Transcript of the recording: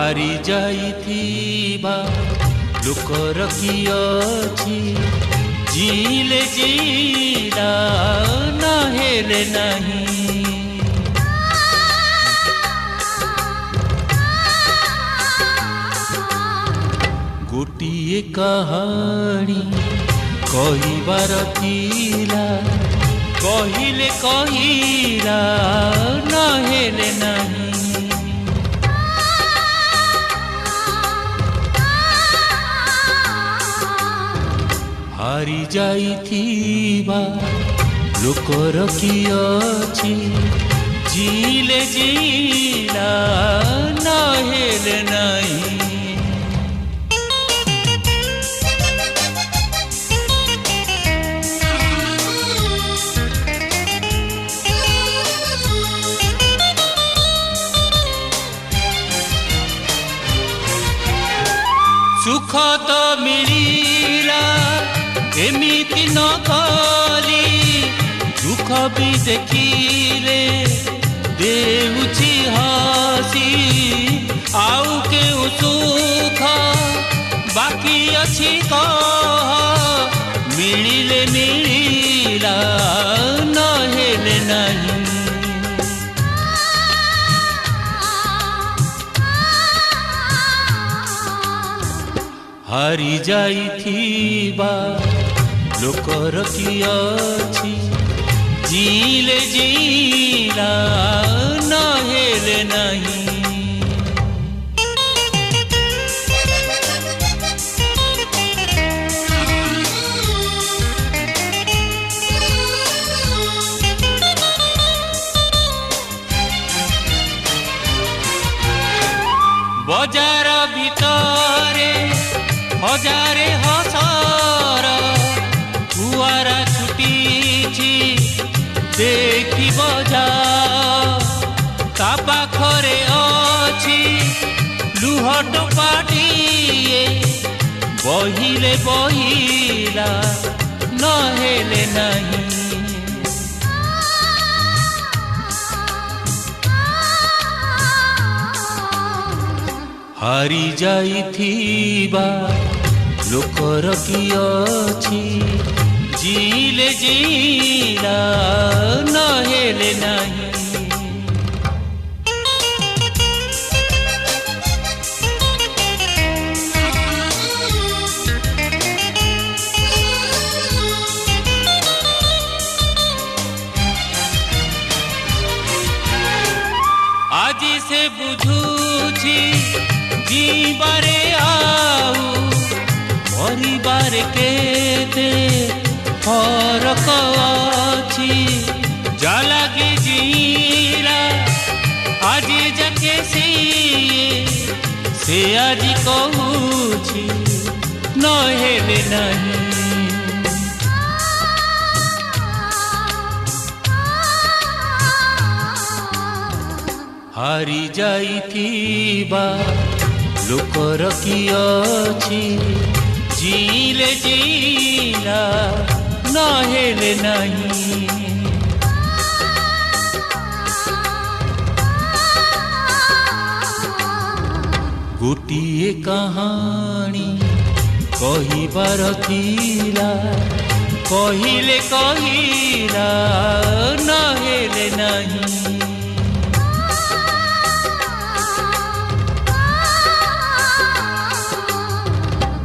हारी जाइथिबा लोकर कि अछि जीले जीला न हेले नहीं। गोटिए कहानी कहिबार थिला कहिले कहिला न हेले नहीं। हारी जाइथिबा लोकर कि अछि जीले जीला न हेले नहीं। सुख तो मिलिला एमिति न कली दुख भी देखिले देउछि हसी आउ के सुख बाकी अछि कह मिलिले मिलिला न हेले नहीं। हारी जाइथिबा लोकर कि अछि जीले जीला न हेले नहीं। बजार भितरे हजारे हसर फुआरा छुटीछि देखि बजा ता पाखरे अछि लुहट पाटिए बहिले बहिला न हेले नहीं। हारी जाइथिबा लोकर कि अछि जीले जीला न हेले नहीं। आज से बुझुछि जीवारे आउ परिवार केते फरक अछि जा लागे जीला आज जाके से आज कहूछि न हेले नहीं। हारी जाइथिबा लोकर कि अछि जीले जीला न हेले नहीं। गोटिए कहानी कहिबार थिला कहिले कहिला